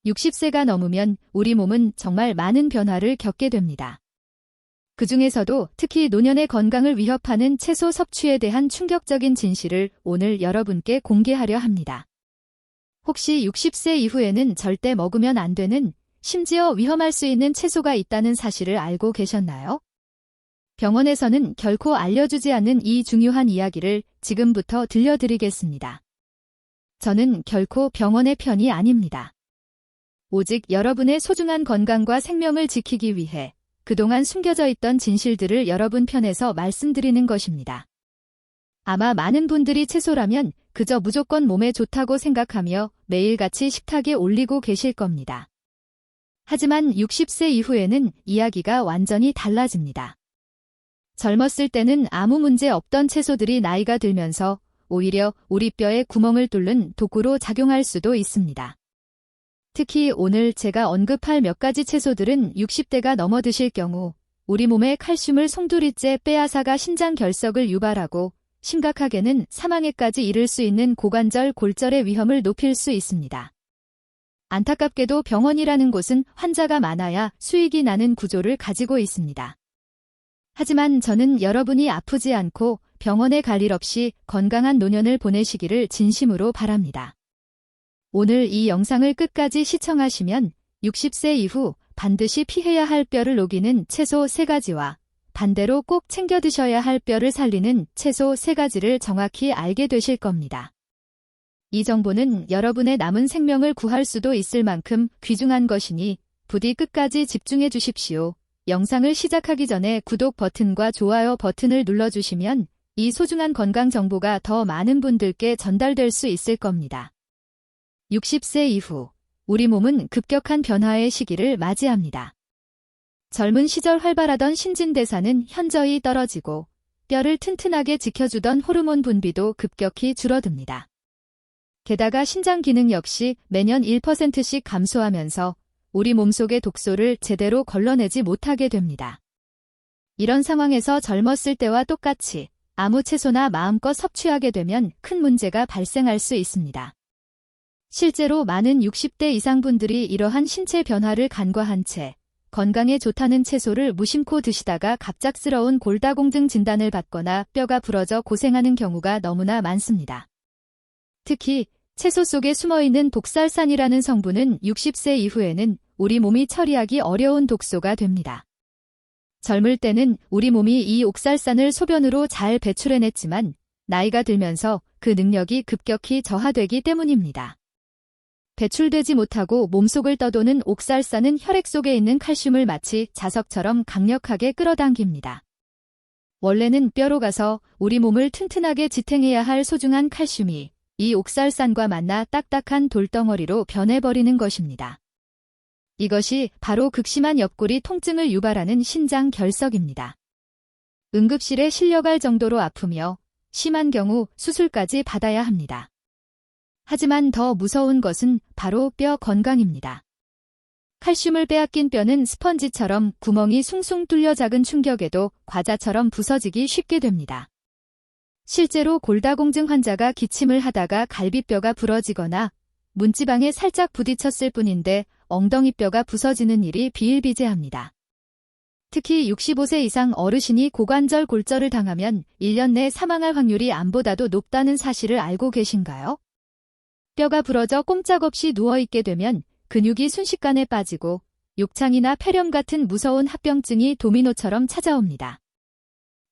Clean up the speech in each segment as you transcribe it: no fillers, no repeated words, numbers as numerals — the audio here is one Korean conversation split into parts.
60세가 넘으면 우리 몸은 정말 많은 변화를 겪게 됩니다. 그 중에서도 특히 노년의 건강을 위협하는 채소 섭취에 대한 충격적인 진실을 오늘 여러분께 공개하려 합니다. 혹시 60세 이후에는 절대 먹으면 안 되는, 심지어 위험할 수 있는 채소가 있다는 사실을 알고 계셨나요? 병원에서는 결코 알려주지 않는 이 중요한 이야기를 지금부터 들려드리겠습니다. 저는 결코 병원의 편이 아닙니다. 오직 여러분의 소중한 건강과 생명을 지키기 위해 그동안 숨겨져 있던 진실들을 여러분 편에서 말씀드리는 것입니다. 아마 많은 분들이 채소라면 그저 무조건 몸에 좋다고 생각하며 매일같이 식탁에 올리고 계실 겁니다. 하지만 60세 이후에는 이야기가 완전히 달라집니다. 젊었을 때는 아무 문제 없던 채소들이 나이가 들면서 오히려 우리 뼈에 구멍을 뚫는 도구로 작용할 수도 있습니다. 특히 오늘 제가 언급할 몇 가지 채소들은 60대가 넘어 드실 경우 우리 몸의 칼슘을 송두리째 빼앗아가 신장 결석을 유발하고 심각하게는 사망에까지 이를 수 있는 고관절 골절의 위험을 높일 수 있습니다. 안타깝게도 병원이라는 곳은 환자가 많아야 수익이 나는 구조를 가지고 있습니다. 하지만 저는 여러분이 아프지 않고 병원에 갈 일 없이 건강한 노년을 보내시기를 진심으로 바랍니다. 오늘 이 영상을 끝까지 시청하시면 60세 이후 반드시 피해야 할 뼈를 녹이는 채소 3가지와 반대로 꼭 챙겨 드셔야 할 뼈를 살리는 채소 3가지를 정확히 알게 되실 겁니다. 이 정보는 여러분의 남은 생명을 구할 수도 있을 만큼 귀중한 것이니 부디 끝까지 집중해 주십시오. 영상을 시작하기 전에 구독 버튼과 좋아요 버튼을 눌러주시면 이 소중한 건강 정보가 더 많은 분들께 전달될 수 있을 겁니다. 60세 이후 우리 몸은 급격한 변화의 시기를 맞이합니다. 젊은 시절 활발하던 신진대사는 현저히 떨어지고 뼈를 튼튼하게 지켜주던 호르몬 분비도 급격히 줄어듭니다. 게다가 신장 기능 역시 매년 1%씩 감소하면서 우리 몸속의 독소를 제대로 걸러내지 못하게 됩니다. 이런 상황에서 젊었을 때와 똑같이 아무 채소나 마음껏 섭취하게 되면 큰 문제가 발생할 수 있습니다. 실제로 많은 60대 이상 분들이 이러한 신체 변화를 간과한 채 건강에 좋다는 채소를 무심코 드시다가 갑작스러운 골다공증 진단을 받거나 뼈가 부러져 고생하는 경우가 너무나 많습니다. 특히 채소 속에 숨어있는 독살산이라는 성분은 60세 이후에는 우리 몸이 처리하기 어려운 독소가 됩니다. 젊을 때는 우리 몸이 이 옥살산을 소변으로 잘 배출해냈지만 나이가 들면서 그 능력이 급격히 저하되기 때문입니다. 배출되지 못하고 몸속을 떠도는 옥살산은 혈액 속에 있는 칼슘을 마치 자석처럼 강력하게 끌어당깁니다. 원래는 뼈로 가서 우리 몸을 튼튼하게 지탱해야 할 소중한 칼슘이 이 옥살산과 만나 딱딱한 돌덩어리로 변해버리는 것입니다. 이것이 바로 극심한 옆구리 통증을 유발하는 신장 결석입니다. 응급실에 실려갈 정도로 아프며 심한 경우 수술까지 받아야 합니다. 하지만 더 무서운 것은 바로 뼈 건강입니다. 칼슘을 빼앗긴 뼈는 스펀지처럼 구멍이 숭숭 뚫려 작은 충격에도 과자처럼 부서지기 쉽게 됩니다. 실제로 골다공증 환자가 기침을 하다가 갈비뼈가 부러지거나 문지방에 살짝 부딪혔을 뿐인데 엉덩이뼈가 부서지는 일이 비일비재합니다. 특히 65세 이상 어르신이 고관절 골절을 당하면 1년 내 사망할 확률이 암보다도 높다는 사실을 알고 계신가요? 뼈가 부러져 꼼짝없이 누워있게 되면 근육이 순식간에 빠지고 욕창이나 폐렴 같은 무서운 합병증이 도미노처럼 찾아옵니다.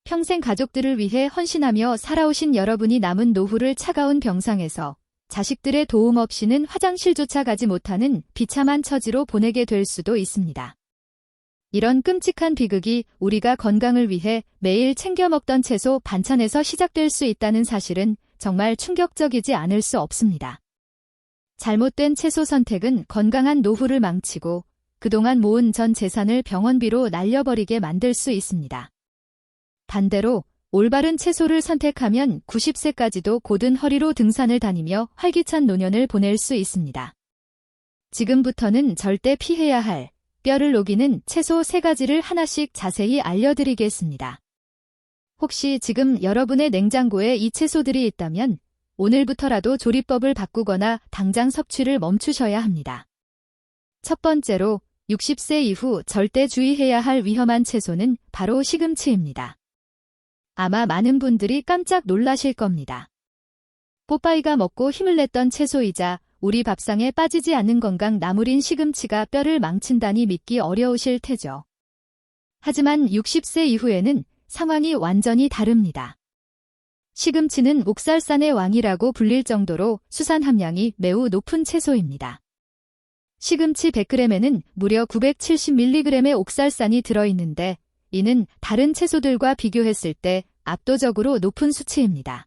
평생 가족들을 위해 헌신하며 살아오신 여러분이 남은 노후를 차가운 병상에서 자식들의 도움 없이는 화장실조차 가지 못하는 비참한 처지로 보내게 될 수도 있습니다. 이런 끔찍한 비극이 우리가 건강을 위해 매일 챙겨 먹던 채소 반찬에서 시작될 수 있다는 사실은 정말 충격적이지 않을 수 없습니다. 잘못된 채소 선택은 건강한 노후를 망치고 그동안 모은 전 재산을 병원비로 날려버리게 만들 수 있습니다. 반대로 올바른 채소를 선택하면 90세까지도 곧은 허리로 등산을 다니며 활기찬 노년을 보낼 수 있습니다. 지금부터는 절대 피해야 할 뼈를 녹이는 채소 3가지를 하나씩 자세히 알려드리겠습니다. 혹시 지금 여러분의 냉장고에 이 채소들이 있다면 오늘부터라도 조리법을 바꾸거나 당장 섭취를 멈추셔야 합니다. 첫 번째로 60세 이후 절대 주의해야 할 위험한 채소는 바로 시금치입니다. 아마 많은 분들이 깜짝 놀라실 겁니다. 뽀빠이가 먹고 힘을 냈던 채소이자 우리 밥상에 빠지지 않는 건강 나물인 시금치가 뼈를 망친다니 믿기 어려우실 테죠. 하지만 60세 이후에는 상황이 완전히 다릅니다. 시금치는 옥살산의 왕이라고 불릴 정도로 수산 함량이 매우 높은 채소입니다. 시금치 100g에는 무려 970mg의 옥살산이 들어있는데 이는 다른 채소들과 비교했을 때 압도적으로 높은 수치입니다.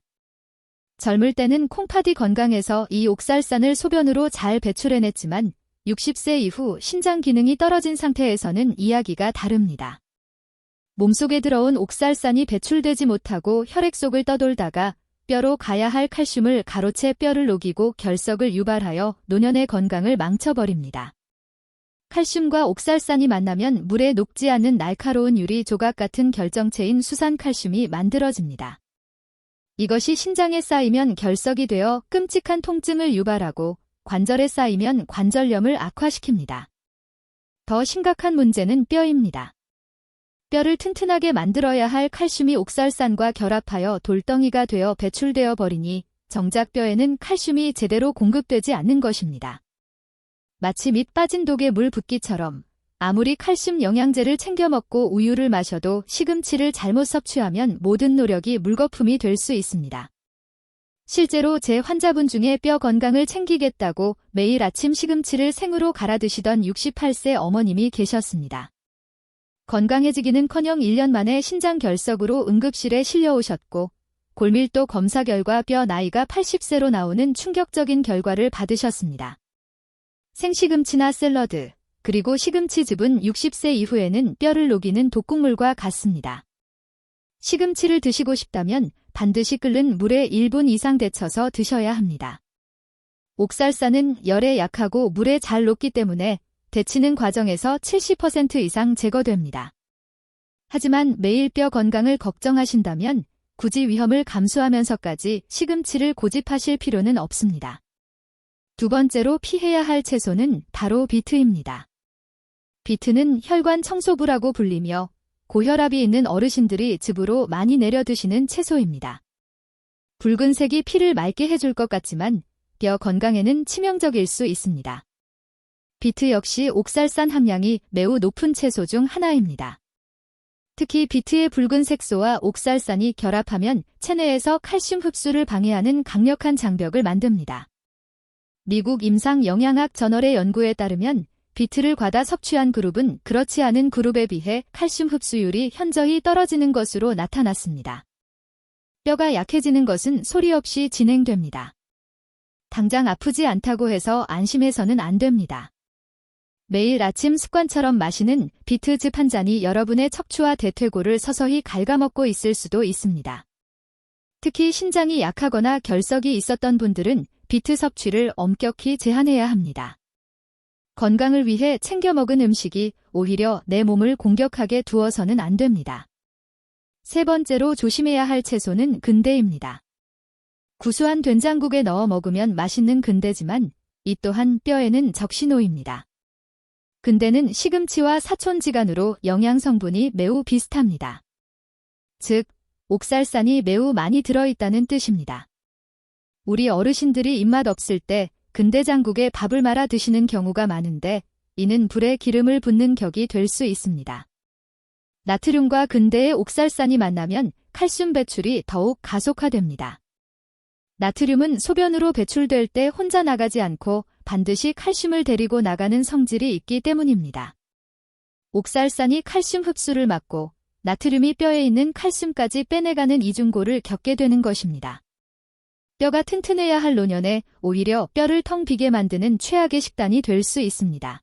젊을 때는 콩팥이 건강해서 이 옥살산을 소변으로 잘 배출해냈지만 60세 이후 신장 기능이 떨어진 상태에서는 이야기가 다릅니다. 몸속에 들어온 옥살산이 배출되지 못하고 혈액 속을 떠돌다가 뼈로 가야 할 칼슘을 가로채 뼈를 녹이고 결석을 유발하여 노년의 건강을 망쳐버립니다. 칼슘과 옥살산이 만나면 물에 녹지 않는 날카로운 유리 조각 같은 결정체인 수산칼슘이 만들어집니다. 이것이 신장에 쌓이면 결석이 되어 끔찍한 통증을 유발하고 관절에 쌓이면 관절염을 악화시킵니다. 더 심각한 문제는 뼈입니다. 뼈를 튼튼하게 만들어야 할 칼슘이 옥살산과 결합하여 돌덩이가 되어 배출되어 버리니 정작 뼈에는 칼슘이 제대로 공급되지 않는 것입니다. 마치 밑 빠진 독에 물 붓기처럼 아무리 칼슘 영양제를 챙겨 먹고 우유를 마셔도 시금치를 잘못 섭취하면 모든 노력이 물거품이 될 수 있습니다. 실제로 제 환자분 중에 뼈 건강을 챙기겠다고 매일 아침 시금치를 생으로 갈아 드시던 68세 어머님이 계셨습니다. 건강해지기는커녕 1년 만에 신장 결석으로 응급실에 실려오셨고 골밀도 검사 결과 뼈 나이가 80세로 나오는 충격적인 결과를 받으셨습니다. 생시금치나 샐러드, 그리고 시금치즙은 60세 이후에는 뼈를 녹이는 독극물과 같습니다. 시금치를 드시고 싶다면 반드시 끓는 물에 1분 이상 데쳐서 드셔야 합니다. 옥살산은 열에 약하고 물에 잘 녹기 때문에 데치는 과정에서 70% 이상 제거됩니다. 하지만 매일 뼈 건강을 걱정하신다면 굳이 위험을 감수하면서까지 시금치를 고집하실 필요는 없습니다. 두 번째로 피해야 할 채소는 바로 비트입니다. 비트는 혈관 청소부라고 불리며 고혈압이 있는 어르신들이 즙으로 많이 내려 드시는 채소입니다. 붉은색이 피를 맑게 해줄 것 같지만 뼈 건강에는 치명적일 수 있습니다. 비트 역시 옥살산 함량이 매우 높은 채소 중 하나입니다. 특히 비트의 붉은 색소와 옥살산이 결합하면 체내에서 칼슘 흡수를 방해하는 강력한 장벽을 만듭니다. 미국 임상영양학 저널의 연구에 따르면 비트를 과다 섭취한 그룹은 그렇지 않은 그룹에 비해 칼슘 흡수율이 현저히 떨어지는 것으로 나타났습니다. 뼈가 약해지는 것은 소리 없이 진행됩니다. 당장 아프지 않다고 해서 안심해서는 안 됩니다. 매일 아침 습관처럼 마시는 비트즙 한 잔이 여러분의 척추와 대퇴골을 서서히 갉아먹고 있을 수도 있습니다. 특히 신장이 약하거나 결석이 있었던 분들은 비트 섭취를 엄격히 제한해야 합니다. 건강을 위해 챙겨 먹은 음식이 오히려 내 몸을 공격하게 두어서는 안 됩니다. 세 번째로 조심해야 할 채소는 근대입니다. 구수한 된장국에 넣어 먹으면 맛있는 근대지만 이 또한 뼈에는 적신호입니다. 근대는 시금치와 사촌지간으로 영양 성분이 매우 비슷합니다. 즉, 옥살산이 매우 많이 들어있다는 뜻입니다. 우리 어르신들이 입맛 없을 때 근대장국에 밥을 말아 드시는 경우가 많은데 이는 불에 기름을 붓는 격이 될 수 있습니다. 나트륨과 근대의 옥살산이 만나면 칼슘 배출이 더욱 가속화됩니다. 나트륨은 소변으로 배출될 때 혼자 나가지 않고 반드시 칼슘을 데리고 나가는 성질이 있기 때문입니다. 옥살산이 칼슘 흡수를 막고 나트륨이 뼈에 있는 칼슘까지 빼내가는 이중고를 겪게 되는 것입니다. 뼈가 튼튼해야 할 노년에 오히려 뼈를 텅 비게 만드는 최악의 식단이 될 수 있습니다.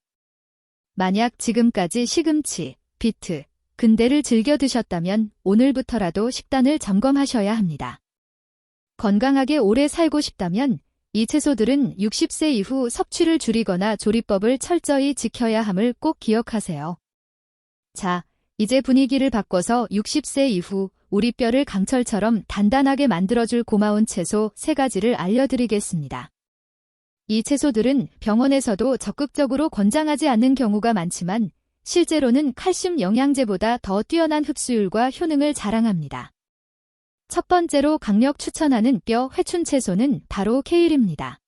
만약 지금까지 시금치, 비트, 근대를 즐겨 드셨다면 오늘부터라도 식단을 점검하셔야 합니다. 건강하게 오래 살고 싶다면 이 채소들은 60세 이후 섭취를 줄이거나 조리법을 철저히 지켜야 함을 꼭 기억하세요. 자, 이제 분위기를 바꿔서 60세 이후 우리 뼈를 강철처럼 단단하게 만들어줄 고마운 채소 3가지를 알려드리겠습니다. 이 채소들은 병원에서도 적극적으로 권장하지 않는 경우가 많지만 실제로는 칼슘 영양제보다 더 뛰어난 흡수율과 효능을 자랑합니다. 첫 번째로 강력 추천하는 뼈 회춘 채소는 바로 케일입니다.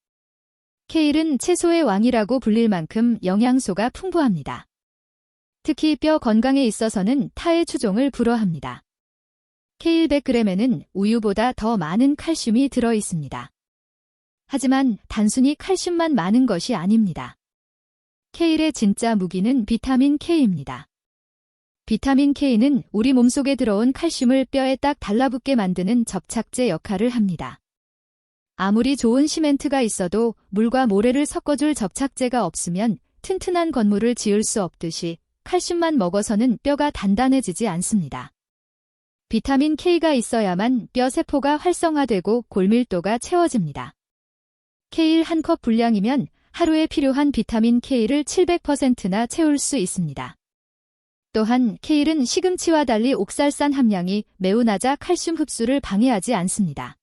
케일은 채소의 왕이라고 불릴 만큼 영양소가 풍부합니다. 특히 뼈 건강에 있어서는 타의 추종을 불허합니다. 케일 100g에는 우유보다 더 많은 칼슘이 들어 있습니다. 하지만 단순히 칼슘만 많은 것이 아닙니다. 케일의 진짜 무기는 비타민 K입니다. 비타민 K는 우리 몸속에 들어온 칼슘을 뼈에 딱 달라붙게 만드는 접착제 역할을 합니다. 아무리 좋은 시멘트가 있어도 물과 모래를 섞어줄 접착제가 없으면 튼튼한 건물을 지을 수 없듯이 칼슘만 먹어서는 뼈가 단단해지지 않습니다. 비타민 K가 있어야만 뼈 세포가 활성화되고 골밀도가 채워집니다. 케일 한 컵 분량이면 하루에 필요한 비타민 K를 700%나 채울 수 있습니다. 또한 케일은 시금치와 달리 옥살산 함량이 매우 낮아 칼슘 흡수를 방해하지 않습니다.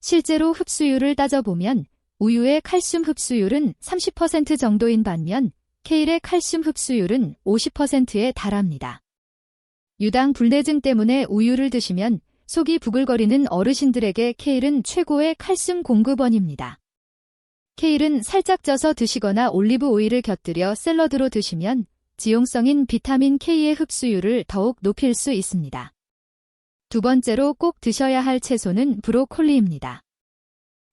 실제로 흡수율을 따져보면 우유의 칼슘 흡수율은 30% 정도인 반면 케일의 칼슘 흡수율은 50%에 달합니다. 유당 불내증 때문에 우유를 드시면 속이 부글거리는 어르신들에게 케일은 최고의 칼슘 공급원입니다. 케일은 살짝 쪄서 드시거나 올리브 오일을 곁들여 샐러드로 드시면 지용성인 비타민 K의 흡수율을 더욱 높일 수 있습니다. 두 번째로 꼭 드셔야 할 채소는 브로콜리입니다.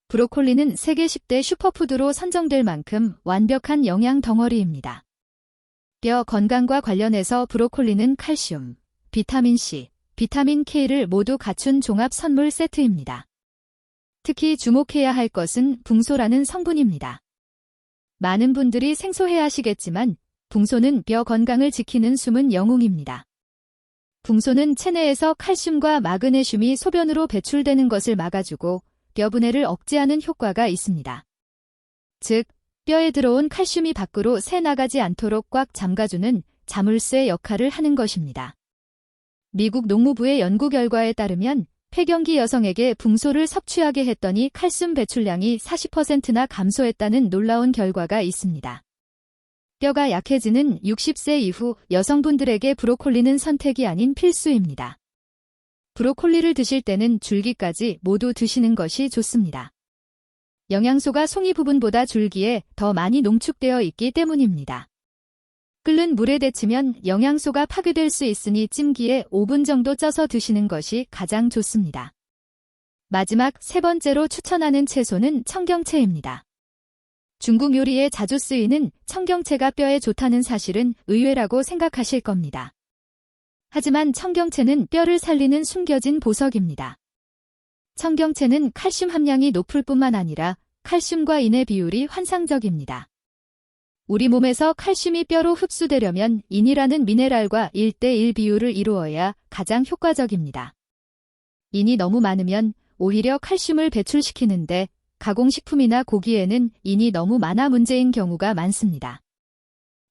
브로콜리는 세계 10대 슈퍼푸드로 선정될 만큼 완벽한 영양 덩어리입니다. 뼈 건강과 관련해서 브로콜리는 칼슘, 비타민 C, 비타민 K를 모두 갖춘 종합 선물 세트입니다. 특히 주목해야 할 것은 붕소라는 성분입니다. 많은 분들이 생소해하시겠지만 붕소는 뼈 건강을 지키는 숨은 영웅입니다. 붕소는 체내에서 칼슘과 마그네슘이 소변으로 배출되는 것을 막아주고 뼈 분해를 억제하는 효과가 있습니다. 즉, 뼈에 들어온 칼슘이 밖으로 새 나가지 않도록 꽉 잠가주는 자물쇠 역할을 하는 것입니다. 미국 농무부의 연구 결과에 따르면 폐경기 여성에게 붕소를 섭취하게 했더니 칼슘 배출량이 40%나 감소했다는 놀라운 결과가 있습니다. 뼈가 약해지는 60세 이후 여성분들에게 브로콜리는 선택이 아닌 필수입니다. 브로콜리를 드실 때는 줄기까지 모두 드시는 것이 좋습니다. 영양소가 송이 부분보다 줄기에 더 많이 농축되어 있기 때문입니다. 끓는 물에 데치면 영양소가 파괴될 수 있으니 찜기에 5분 정도 쪄서 드시는 것이 가장 좋습니다. 마지막 세 번째로 추천하는 채소는 청경채입니다. 중국 요리에 자주 쓰이는 청경채가 뼈에 좋다는 사실은 의외라고 생각하실 겁니다. 하지만 청경채는 뼈를 살리는 숨겨진 보석입니다. 청경채는 칼슘 함량이 높을 뿐만 아니라 칼슘과 인의 비율이 환상적입니다. 우리 몸에서 칼슘이 뼈로 흡수되려면 인이라는 미네랄과 1:1 비율을 이루어야 가장 효과적입니다. 인이 너무 많으면 오히려 칼슘을 배출시키는데 가공식품이나 고기에는 인이 너무 많아 문제인 경우가 많습니다.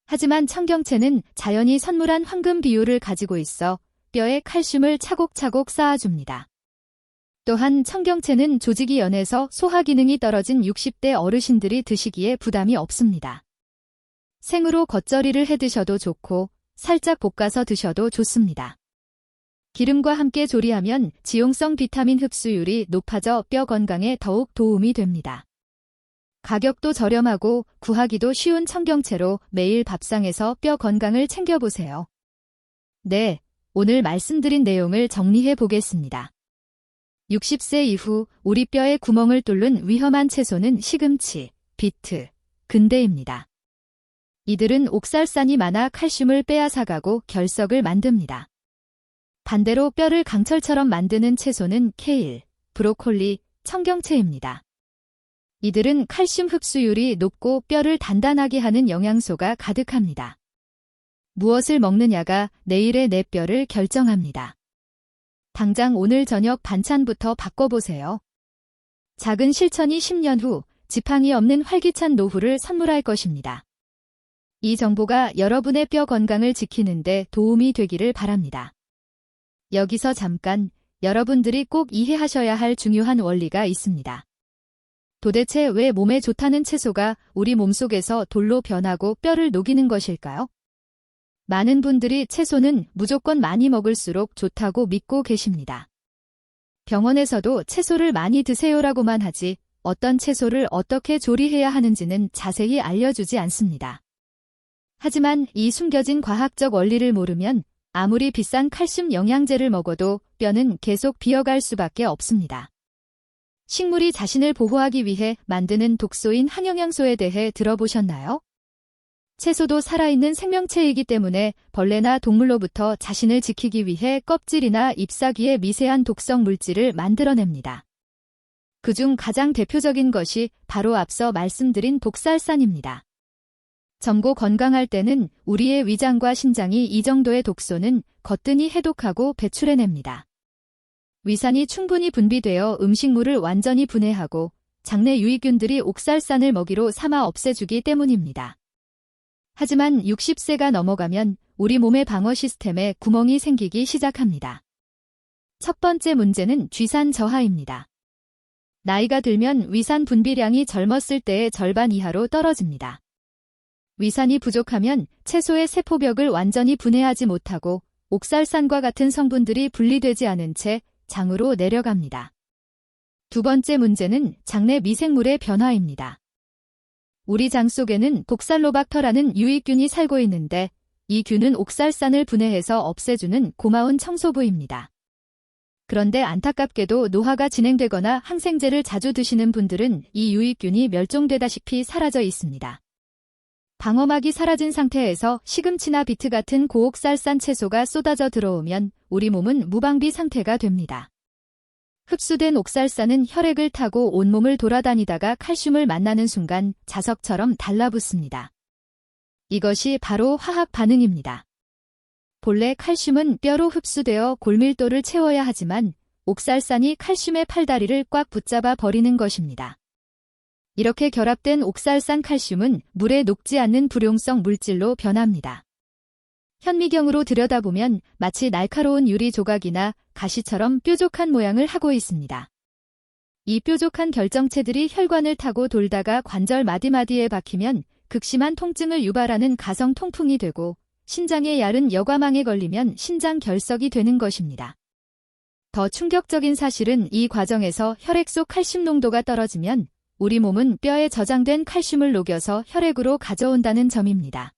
하지만 청경채는 자연이 선물한 황금 비율을 가지고 있어 뼈에 칼슘을 차곡차곡 쌓아줍니다. 또한 청경채는 조직이 연해서 소화 기능이 떨어진 60대 어르신들이 드시기에 부담이 없습니다. 생으로 겉절이를 해 드셔도 좋고 살짝 볶아서 드셔도 좋습니다. 기름과 함께 조리하면 지용성 비타민 흡수율이 높아져 뼈 건강에 더욱 도움이 됩니다. 가격도 저렴하고 구하기도 쉬운 청경채로 매일 밥상에서 뼈 건강을 챙겨보세요. 네, 오늘 말씀드린 내용을 정리해 보겠습니다. 60세 이후 우리 뼈에 구멍을 뚫는 위험한 채소는 시금치, 비트, 근대입니다. 이들은 옥살산이 많아 칼슘을 빼앗아가고 결석을 만듭니다. 반대로 뼈를 강철처럼 만드는 채소는 케일, 브로콜리, 청경채입니다. 이들은 칼슘 흡수율이 높고 뼈를 단단하게 하는 영양소가 가득합니다. 무엇을 먹느냐가 내일의 내 뼈를 결정합니다. 당장 오늘 저녁 반찬부터 바꿔보세요. 작은 실천이 10년 후 지팡이 없는 활기찬 노후를 선물할 것입니다. 이 정보가 여러분의 뼈 건강을 지키는 데 도움이 되기를 바랍니다. 여기서 잠깐 여러분들이 꼭 이해하셔야 할 중요한 원리가 있습니다. 도대체 왜 몸에 좋다는 채소가 우리 몸속에서 돌로 변하고 뼈를 녹이는 것일까요? 많은 분들이 채소는 무조건 많이 먹을수록 좋다고 믿고 계십니다. 병원에서도 채소를 많이 드세요라고만 하지 어떤 채소를 어떻게 조리해야 하는지는 자세히 알려주지 않습니다. 하지만 이 숨겨진 과학적 원리를 모르면 아무리 비싼 칼슘 영양제를 먹어도 뼈는 계속 비어갈 수밖에 없습니다. 식물이 자신을 보호하기 위해 만드는 독소인 항영양소에 대해 들어보셨나요? 채소도 살아있는 생명체이기 때문에 벌레나 동물로부터 자신을 지키기 위해 껍질이나 잎사귀에 미세한 독성 물질을 만들어냅니다. 그중 가장 대표적인 것이 바로 앞서 말씀드린 독살산입니다. 젊고 건강할 때는 우리의 위장과 신장이 이 정도의 독소는 거뜬히 해독하고 배출해냅니다. 위산이 충분히 분비되어 음식물을 완전히 분해하고 장내 유익균들이 옥살산을 먹이로 삼아 없애주기 때문입니다. 하지만 60세가 넘어가면 우리 몸의 방어 시스템에 구멍이 생기기 시작합니다. 첫 번째 문제는 쥐산 저하입니다. 나이가 들면 위산 분비량이 젊었을 때의 절반 이하로 떨어집니다. 위산이 부족하면 채소의 세포벽을 완전히 분해하지 못하고 옥살산과 같은 성분들이 분리되지 않은 채 장으로 내려갑니다. 두 번째 문제는 장내 미생물의 변화입니다. 우리 장 속에는 독살로박터라는 유익균이 살고 있는데 이 균은 옥살산을 분해해서 없애주는 고마운 청소부입니다. 그런데 안타깝게도 노화가 진행되거나 항생제를 자주 드시는 분들은 이 유익균이 멸종되다시피 사라져 있습니다. 방어막이 사라진 상태에서 시금치나 비트 같은 고옥살산 채소가 쏟아져 들어오면 우리 몸은 무방비 상태가 됩니다. 흡수된 옥살산은 혈액을 타고 온몸을 돌아다니다가 칼슘을 만나는 순간 자석처럼 달라붙습니다. 이것이 바로 화학 반응입니다. 본래 칼슘은 뼈로 흡수되어 골밀도를 채워야 하지만 옥살산이 칼슘의 팔다리를 꽉 붙잡아 버리는 것입니다. 이렇게 결합된 옥살산 칼슘은 물에 녹지 않는 불용성 물질로 변합니다. 현미경으로 들여다보면 마치 날카로운 유리 조각이나 가시처럼 뾰족한 모양을 하고 있습니다. 이 뾰족한 결정체들이 혈관을 타고 돌다가 관절 마디마디에 박히면 극심한 통증을 유발하는 가성 통풍이 되고 신장의 얇은 여과망에 걸리면 신장 결석이 되는 것입니다. 더 충격적인 사실은 이 과정에서 혈액 속 칼슘 농도가 떨어지면 우리 몸은 뼈에 저장된 칼슘을 녹여서 혈액으로 가져온다는 점입니다.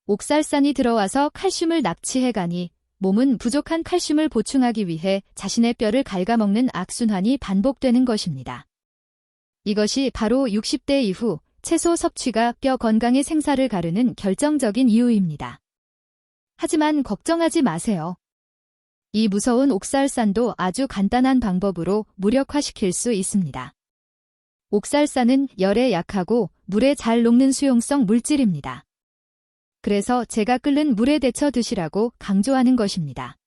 옥살산이 들어와서 칼슘을 납치해가니 몸은 부족한 칼슘을 보충하기 위해 자신의 뼈를 갉아먹는 악순환이 반복되는 것입니다. 이것이 바로 60대 이후 채소 섭취가 뼈 건강의 생사를 가르는 결정적인 이유입니다. 하지만 걱정하지 마세요. 이 무서운 옥살산도 아주 간단한 방법으로 무력화시킬 수 있습니다. 옥살산은 열에 약하고 물에 잘 녹는 수용성 물질입니다. 그래서 제가 끓는 물에 데쳐 드시라고 강조하는 것입니다.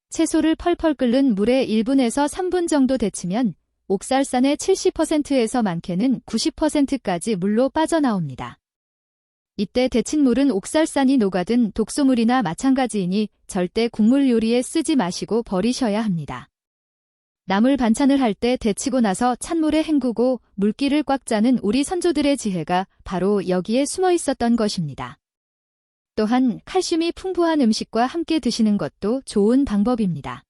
채소를 펄펄 끓는 물에 1분에서 3분 정도 데치면 옥살산의 70%에서 많게는 90%까지 물로 빠져나옵니다. 이때 데친 물은 옥살산이 녹아든 독소물이나 마찬가지이니 절대 국물 요리에 쓰지 마시고 버리셔야 합니다. 나물 반찬을 할 때 데치고 나서 찬물에 헹구고 물기를 꽉 짜는 우리 선조들의 지혜가 바로 여기에 숨어 있었던 것입니다. 또한 칼슘이 풍부한 음식과 함께 드시는 것도 좋은 방법입니다.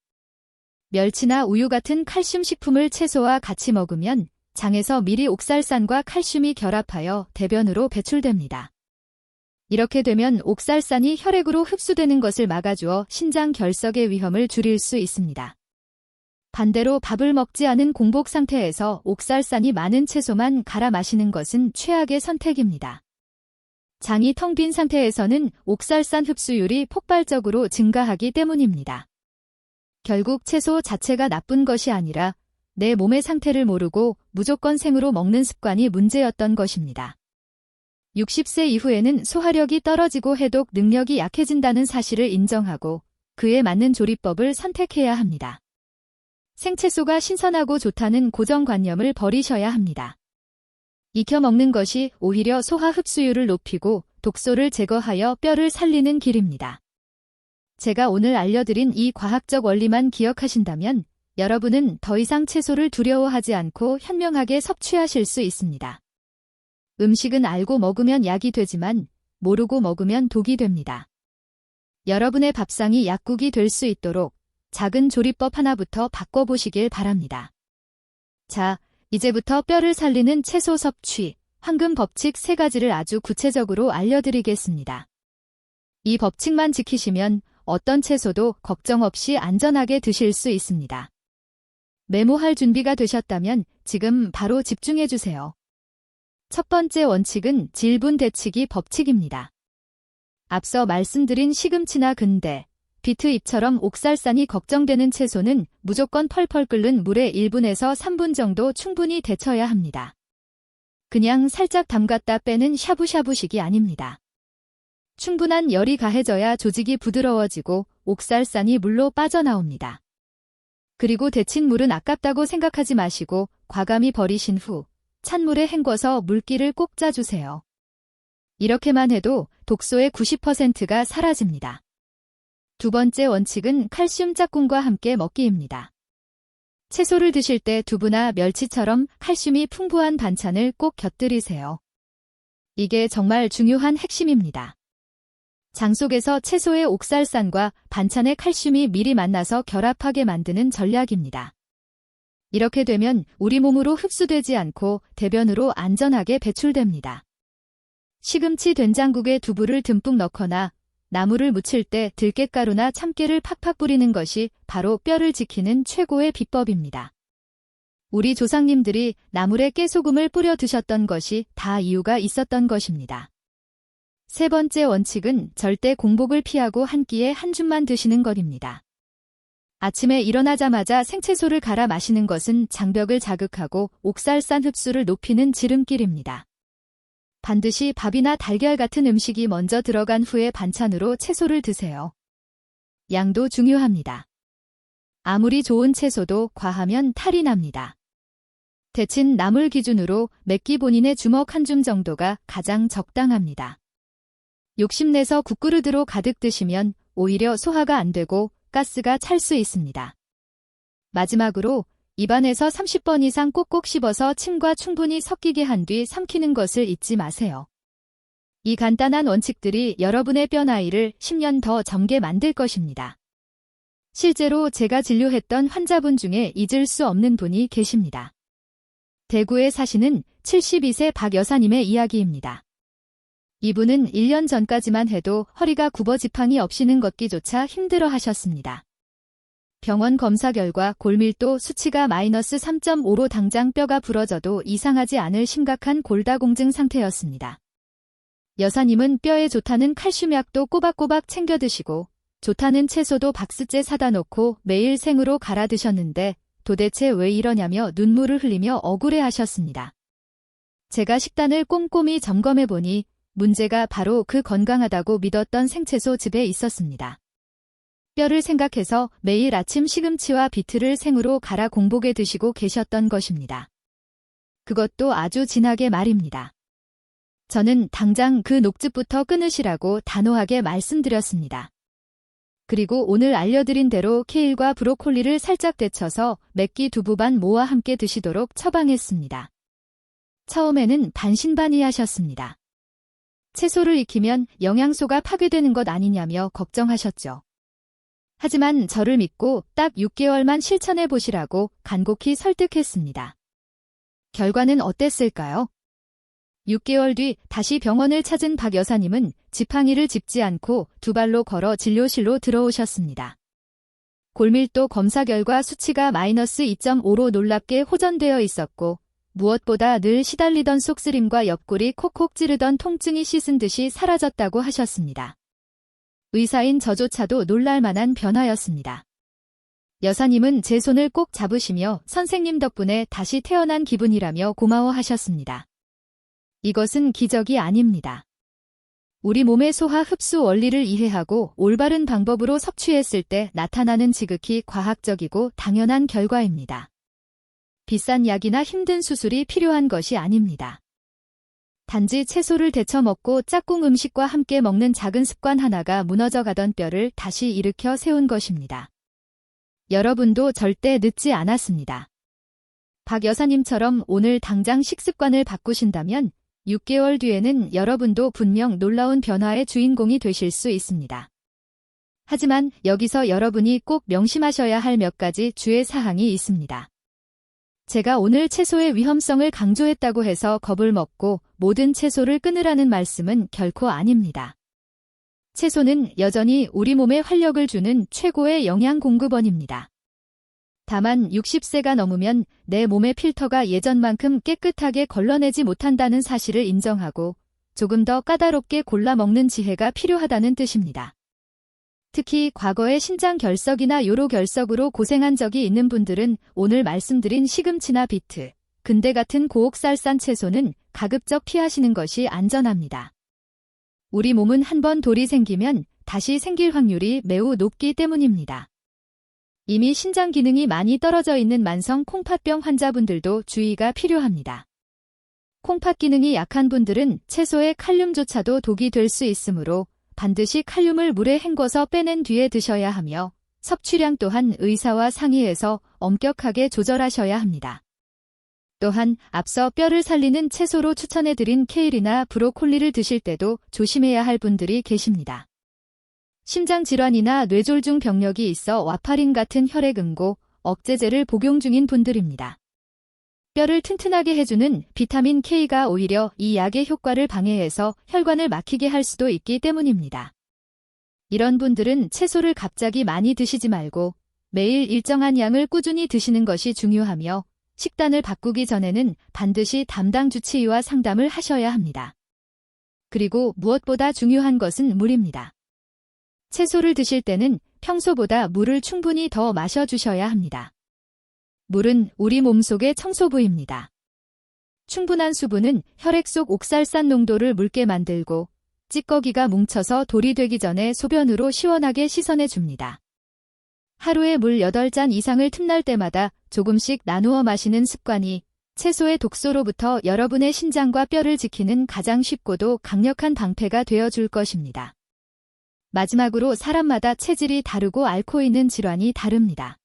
멸치나 우유 같은 칼슘 식품을 채소와 같이 먹으면 장에서 미리 옥살산과 칼슘이 결합하여 대변으로 배출됩니다. 이렇게 되면 옥살산이 혈액으로 흡수되는 것을 막아주어 신장 결석의 위험을 줄일 수 있습니다. 반대로 밥을 먹지 않은 공복 상태에서 옥살산이 많은 채소만 갈아 마시는 것은 최악의 선택입니다. 장이 텅 빈 상태에서는 옥살산 흡수율이 폭발적으로 증가하기 때문입니다. 결국 채소 자체가 나쁜 것이 아니라 내 몸의 상태를 모르고 무조건 생으로 먹는 습관이 문제였던 것입니다. 60세 이후에는 소화력이 떨어지고 해독 능력이 약해진다는 사실을 인정하고 그에 맞는 조리법을 선택해야 합니다. 생채소가 신선하고 좋다는 고정관념을 버리셔야 합니다. 익혀 먹는 것이 오히려 소화 흡수율을 높이고 독소를 제거하여 뼈를 살리는 길입니다. 제가 오늘 알려드린 이 과학적 원리만 기억하신다면 여러분은 더 이상 채소를 두려워하지 않고 현명하게 섭취하실 수 있습니다. 음식은 알고 먹으면 약이 되지만 모르고 먹으면 독이 됩니다. 여러분의 밥상이 약국이 될 수 있도록 작은 조리법 하나부터 바꿔보시길 바랍니다. 자, 이제부터 뼈를 살리는 채소 섭취, 황금 법칙 3가지를 아주 구체적으로 알려드리겠습니다. 이 법칙만 지키시면 어떤 채소도 걱정 없이 안전하게 드실 수 있습니다. 메모할 준비가 되셨다면 지금 바로 집중해주세요. 첫 번째 원칙은 질분 대치기 법칙입니다. 앞서 말씀드린 시금치나 근대, 비트 잎처럼 옥살산이 걱정되는 채소는 무조건 펄펄 끓는 물에 1분에서 3분 정도 충분히 데쳐야 합니다. 그냥 살짝 담갔다 빼는 샤브샤브식이 아닙니다. 충분한 열이 가해져야 조직이 부드러워지고 옥살산이 물로 빠져나옵니다. 그리고 데친 물은 아깝다고 생각하지 마시고 과감히 버리신 후 찬물에 헹궈서 물기를 꼭 짜주세요. 이렇게만 해도 독소의 90%가 사라집니다. 두 번째 원칙은 칼슘 짝꿍과 함께 먹기입니다. 채소를 드실 때 두부나 멸치처럼 칼슘이 풍부한 반찬을 꼭 곁들이세요. 이게 정말 중요한 핵심입니다. 장 속에서 채소의 옥살산과 반찬의 칼슘이 미리 만나서 결합하게 만드는 전략입니다. 이렇게 되면 우리 몸으로 흡수되지 않고 대변으로 안전하게 배출됩니다. 시금치 된장국에 두부를 듬뿍 넣거나 나물을 무칠 때 들깨가루나 참깨를 팍팍 뿌리는 것이 바로 뼈를 지키는 최고의 비법입니다. 우리 조상님들이 나물에 깨소금을 뿌려 드셨던 것이 다 이유가 있었던 것입니다. 세 번째 원칙은 절대 공복을 피하고 한 끼에 한 줌만 드시는 것입니다. 아침에 일어나자마자 생채소를 갈아 마시는 것은 장벽을 자극하고 옥살산 흡수를 높이는 지름길입니다. 반드시 밥이나 달걀 같은 음식이 먼저 들어간 후에 반찬으로 채소를 드세요. 양도 중요합니다. 아무리 좋은 채소도 과하면 탈이 납니다. 데친 나물 기준으로 맵기 본인의 주먹 한 줌 정도가 가장 적당합니다. 욕심내서 국그릇으로 가득 드시면 오히려 소화가 안 되고 가스가 찰 수 있습니다. 마지막으로 입안에서 30번 이상 꼭꼭 씹어서 침과 충분히 섞이게 한 뒤 삼키는 것을 잊지 마세요. 이 간단한 원칙들이 여러분의 뼈 나이를 10년 더 젊게 만들 것입니다. 실제로 제가 진료했던 환자분 중에 잊을 수 없는 분이 계십니다. 대구에 사시는 72세 박 여사님의 이야기입니다. 이분은 1년 전까지만 해도 허리가 굽어 지팡이 없이는 걷기조차 힘들어 하셨습니다. 병원 검사 결과 골밀도 수치가 마이너스 3.5로 당장 뼈가 부러져도 이상하지 않을 심각한 골다공증 상태였습니다. 여사님은 뼈에 좋다는 칼슘약도 꼬박꼬박 챙겨 드시고 좋다는 채소도 박스째 사다 놓고 매일 생으로 갈아 드셨는데 도대체 왜 이러냐며 눈물을 흘리며 억울해 하셨습니다. 제가 식단을 꼼꼼히 점검해 보니 문제가 바로 그 건강하다고 믿었던 생채소 즙에 있었습니다. 뼈를 생각해서 매일 아침 시금치와 비트를 생으로 갈아 공복에 드시고 계셨던 것입니다. 그것도 아주 진하게 말입니다. 저는 당장 그 녹즙부터 끊으시라고 단호하게 말씀드렸습니다. 그리고 오늘 알려드린 대로 케일과 브로콜리를 살짝 데쳐서 맵기 두부 반 모와 함께 드시도록 처방했습니다. 처음에는 반신반의하셨습니다. 채소를 익히면 영양소가 파괴되는 것 아니냐며 걱정하셨죠. 하지만 저를 믿고 딱 6개월만 실천해 보시라고 간곡히 설득했습니다. 결과는 어땠을까요? 6개월 뒤 다시 병원을 찾은 박 여사님은 지팡이를 짚지 않고 두 발로 걸어 진료실로 들어오셨습니다. 골밀도 검사 결과 수치가 마이너스 2.5로 놀랍게 호전되어 있었고 무엇보다 늘 시달리던 속쓰림과 옆구리 콕콕 찌르던 통증이 씻은 듯이 사라졌다고 하셨습니다. 의사인 저조차도 놀랄만한 변화였습니다. 여사님은 제 손을 꼭 잡으시며 선생님 덕분에 다시 태어난 기분이라며 고마워하셨습니다. 이것은 기적이 아닙니다. 우리 몸의 소화 흡수 원리를 이해하고 올바른 방법으로 섭취했을 때 나타나는 지극히 과학적이고 당연한 결과입니다. 비싼 약이나 힘든 수술이 필요한 것이 아닙니다. 단지 채소를 데쳐 먹고 짝꿍 음식과 함께 먹는 작은 습관 하나가 무너져 가던 뼈를 다시 일으켜 세운 것입니다. 여러분도 절대 늦지 않았습니다. 박 여사님처럼 오늘 당장 식습관을 바꾸신다면 6개월 뒤에는 여러분도 분명 놀라운 변화의 주인공이 되실 수 있습니다. 하지만 여기서 여러분이 꼭 명심하셔야 할 몇 가지 주의 사항이 있습니다. 제가 오늘 채소의 위험성을 강조했다고 해서 겁을 먹고 모든 채소를 끊으라는 말씀은 결코 아닙니다. 채소는 여전히 우리 몸에 활력을 주는 최고의 영양 공급원입니다. 다만 60세가 넘으면 내 몸의 필터가 예전만큼 깨끗하게 걸러내지 못한다는 사실을 인정하고 조금 더 까다롭게 골라 먹는 지혜가 필요하다는 뜻입니다. 특히 과거에 신장 결석이나 요로 결석으로 고생한 적이 있는 분들은 오늘 말씀드린 시금치나 비트, 근대 같은 고옥살산 채소는 가급적 피하시는 것이 안전합니다. 우리 몸은 한번 돌이 생기면 다시 생길 확률이 매우 높기 때문입니다. 이미 신장 기능이 많이 떨어져 있는 만성 콩팥병 환자분들도 주의가 필요합니다. 콩팥 기능이 약한 분들은 채소의 칼륨조차도 독이 될 수 있으므로 반드시 칼륨을 물에 헹궈서 빼낸 뒤에 드셔야 하며 섭취량 또한 의사와 상의해서 엄격하게 조절하셔야 합니다. 또한 앞서 뼈를 살리는 채소로 추천해드린 케일이나 브로콜리를 드실 때도 조심해야 할 분들이 계십니다. 심장질환이나 뇌졸중 병력이 있어 와파린 같은 혈액응고, 억제제를 복용 중인 분들입니다. 뼈를 튼튼하게 해주는 비타민 K가 오히려 이 약의 효과를 방해해서 혈관을 막히게 할 수도 있기 때문입니다. 이런 분들은 채소를 갑자기 많이 드시지 말고 매일 일정한 양을 꾸준히 드시는 것이 중요하며 식단을 바꾸기 전에는 반드시 담당 주치의와 상담을 하셔야 합니다. 그리고 무엇보다 중요한 것은 물입니다. 채소를 드실 때는 평소보다 물을 충분히 더 마셔주셔야 합니다. 물은 우리 몸속의 청소부입니다. 충분한 수분은 혈액 속 옥살산 농도를 묽게 만들고 찌꺼기가 뭉쳐서 돌이 되기 전에 소변으로 시원하게 씻어내줍니다. 하루에 물 8잔 이상을 틈날 때마다 조금씩 나누어 마시는 습관이 채소의 독소로부터 여러분의 신장과 뼈를 지키는 가장 쉽고도 강력한 방패가 되어줄 것입니다. 마지막으로 사람마다 체질이 다르고 앓고 있는 질환이 다릅니다.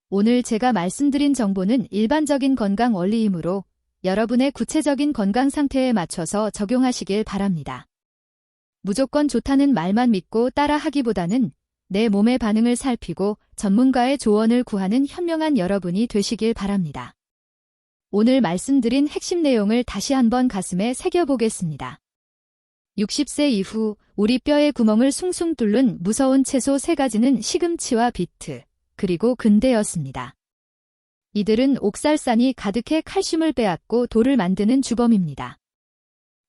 오늘 제가 말씀드린 정보는 일반적인 건강 원리이므로 여러분의 구체적인 건강 상태에 맞춰서 적용하시길 바랍니다. 무조건 좋다는 말만 믿고 따라하기보다는 내 몸의 반응을 살피고 전문가의 조언을 구하는 현명한 여러분이 되시길 바랍니다. 오늘 말씀드린 핵심 내용을 다시 한번 가슴에 새겨보겠습니다. 60세 이후 우리 뼈의 구멍을 숭숭 뚫는 무서운 채소 3가지는 시금치와 비트, 그리고 근대였습니다. 이들은 옥살산이 가득해 칼슘을 빼앗고 돌을 만드는 주범입니다.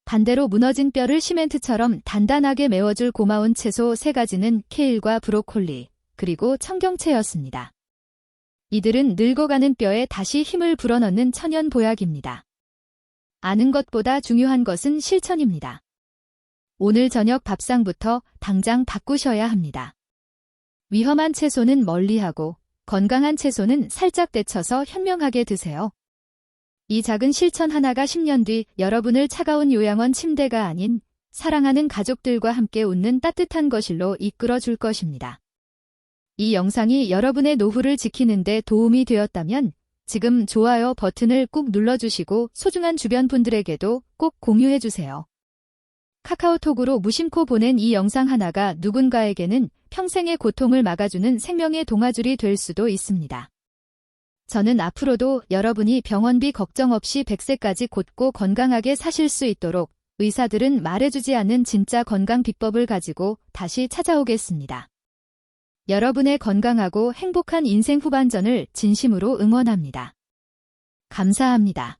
반대로 무너진 뼈를 시멘트처럼 단단하게 메워줄 고마운 채소 3가지는 케일과 브로콜리, 그리고 청경채였습니다. 이들은 늙어가는 뼈에 다시 힘을 불어넣는 천연 보약입니다. 아는 것보다 중요한 것은 실천입니다. 오늘 저녁 밥상부터 당장 바꾸셔야 합니다. 위험한 채소는 멀리하고 건강한 채소는 살짝 데쳐서 현명하게 드세요. 이 작은 실천 하나가 10년 뒤 여러분을 차가운 요양원 침대가 아닌 사랑하는 가족들과 함께 웃는 따뜻한 거실로 이끌어 줄 것입니다. 이 영상이 여러분의 노후를 지키는 데 도움이 되었다면 지금 좋아요 버튼을 꾹 눌러주시고 소중한 주변 분들에게도 꼭 공유해주세요. 카카오톡으로 무심코 보낸 이 영상 하나가 누군가에게는 평생의 고통을 막아주는 생명의 동아줄이 될 수도 있습니다. 저는 앞으로도 여러분이 병원비 걱정 없이 100세까지 곧고 건강하게 사실 수 있도록 의사들은 말해주지 않는 진짜 건강 비법을 가지고 다시 찾아오겠습니다. 여러분의 건강하고 행복한 인생 후반전을 진심으로 응원합니다. 감사합니다.